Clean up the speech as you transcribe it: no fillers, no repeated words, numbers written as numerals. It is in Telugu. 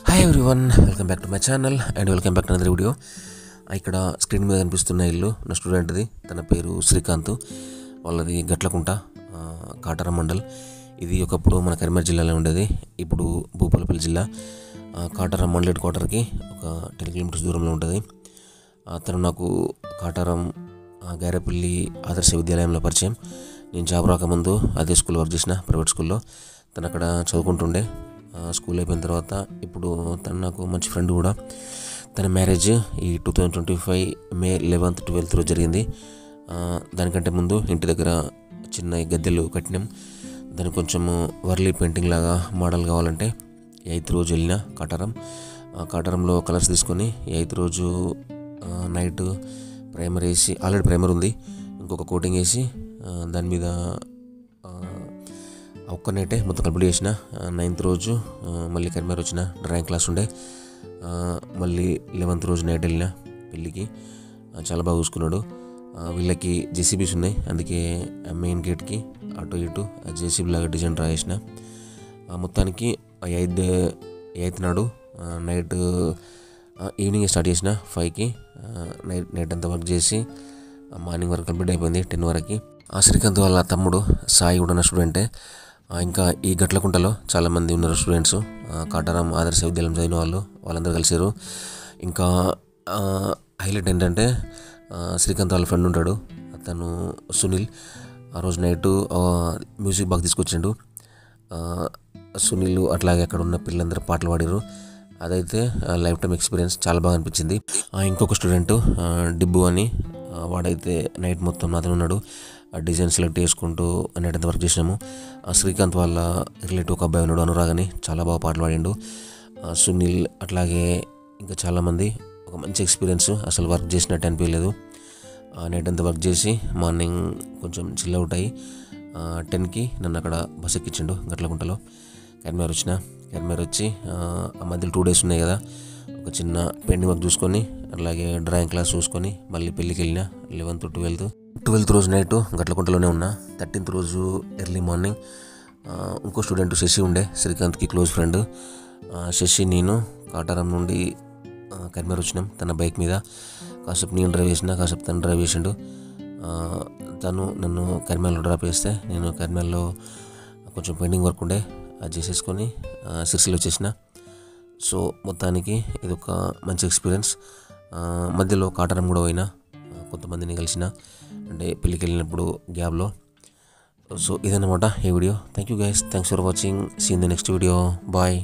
Hi everyone, welcome back to my channel and welcome back to another video. ఇక్కడ స్క్రీన్ మీద కనిపిస్తున్న ఇల్లు నా స్టూడెంట్ది. తన పేరు శ్రీకాంత్. వాళ్ళది గట్లకుంట, కాటారం మండల్. ఇది ఒకప్పుడు మన కరీంనగర్ జిల్లాలో ఉండేది. ఇప్పుడు భూపాలపల్లి జిల్లా. కాటారం మండల్ హెడ్ క్వార్టర్కి ఒక 10 కిలోమీటర్స్ దూరంలో ఉంటుంది. తను నాకు కాటారం గారేపల్లి ఆదర్శ విద్యాలయంలో పరిచయం. నేను జాబ్ రాకముందు అదే స్కూల్లో వర్క్ చేసిన, ప్రైవేట్ స్కూల్లో. తను అక్కడ చదువుకుంటుండే. స్కూల్ అయిపోయిన తర్వాత ఇప్పుడు తను నాకు మంచి ఫ్రెండ్ కూడా. తన మ్యారేజ్ ఈ 2025 మే 11th 12th రోజు జరిగింది. దానికంటే ముందు ఇంటి దగ్గర చిన్న గద్దెలు కట్టినాం. దానికి కొంచెము వర్లీ పెయింటింగ్ లాగా మోడల్ కావాలంటే 8th రోజు వెళ్ళిన కాటారంలో కలర్స్ తీసుకొని 8th రోజు నైట్ ప్రైమర్ వేసి, ఆల్రెడీ ప్రైమర్ ఉంది, ఇంకొక కోటింగ్ వేసి దాని మీద ఒక్క నైటే మొత్తం కంప్లీట్ చేసిన. 9th రోజు మళ్ళీ కరీంనగర్ వచ్చిన, డ్రాయింగ్ క్లాస్ ఉండే. మళ్ళీ 11th రోజు నైట్ వెళ్ళిన పెళ్ళికి. చాలా బాగా చూసుకున్నాడు. వీళ్ళకి జేసీబీస్ ఉన్నాయి, అందుకే మెయిన్ గేట్కి అటు ఇటు జేసీబీ లాగా డిజైన్ డ్రా చేసిన. మొత్తానికి 8th నాడు నైట్ ఈవినింగ్ స్టార్ట్ చేసిన 5కి. నైట్ అంతా వర్క్ చేసి మార్నింగ్ వరకు కంప్లీట్ అయిపోయింది 10 వరకు. శ్రీకాంత్ వాళ్ళ తమ్ముడు సాయి కూడా నా స్టూడెంటే. ఇంకా ఈ గట్లకుంటలో చాలామంది ఉన్నారు స్టూడెంట్స్. కాటారం ఆదర్శ విద్యాలయం చదివిన వాళ్ళందరూ కలిసారు. ఇంకా హైలైట్ ఏంటంటే శ్రీకాంత్ వాళ్ళ ఫ్రెండ్ ఉంటాడు, అతను సునీల్. ఆ రోజు నైటు మ్యూజిక్ బాగా తీసుకొచ్చిండు. సునీల్ అట్లాగే అక్కడ ఉన్న పిల్లలందరూ పాటలు పాడారు. అదైతే లైఫ్ టైం ఎక్స్పీరియన్స్, చాలా బాగా అనిపించింది. ఇంకొక స్టూడెంట్ డిబ్బు అని, వాడైతే నైట్ మొత్తం నాతో ఉన్నాడు. ఆ డిజైన్ సెలెక్ట్ చేసుకుంటూ నైట్ అంతా వర్క్ చేసినాము. శ్రీకాంత్ వాళ్ళ రిలేటివ్ ఒక అబ్బాయి ఉన్నాడు, అనురాగ్ అని, చాలా బాగా పాటలు పాడిండు. సునీల్ అట్లాగే ఇంకా చాలామంది. ఒక మంచి ఎక్స్పీరియన్స్, అసలు వర్క్ చేసినట్టు అనిపించలేదు. నైట్ అంతా వర్క్ చేసి మార్నింగ్ కొంచెం చిల్ అవుట్ అయ్యి 10కి నన్ను అక్కడ బస్ ఎక్కించిండు గట్లకుంటలో. కరీంనగర్ వచ్చి ఆ మధ్యలో 2 days ఉన్నాయి కదా, ఒక చిన్న పెయింటింగ్ వర్క్ చూసుకొని, అలాగే డ్రాయింగ్ క్లాస్ చూసుకొని మళ్ళీ పెళ్ళికి వెళ్ళిన 11th 12th రోజు నైట్ గట్లకుంటలోనే ఉన్నా. 13th రోజు ఎర్లీ మార్నింగ్ ఇంకో స్టూడెంట్ శశి ఉండే, శ్రీకాంత్కి క్లోజ్ ఫ్రెండ్. శశి నేను కాటారం నుండి కరీంనగర్ వచ్చినాం తన బైక్ మీద. కాసేపు నేను డ్రైవ్ చేసిన, కాసేపు తను డ్రైవ్ చేసిండు. తను నన్ను కరీంనగర్లో డ్రాప్ చేస్తే నేను కరీంనగర్లో కొంచెం పెయింటింగ్ వర్క్ ఉండే, అది చేసేసుకొని 6 వచ్చేసిన. సో మొత్తానికి ఇది ఒక మంచి ఎక్స్పీరియన్స్. మధ్యలో కాటారం కూడా పోయినా, కొంతమందిని కలిసిన, అంటే పెళ్ళికి వెళ్ళినప్పుడు గ్యాప్లో. సో ఇదన్నమాట ఈ వీడియో. Thank you guys, thanks for watching. See in the next video. Bye.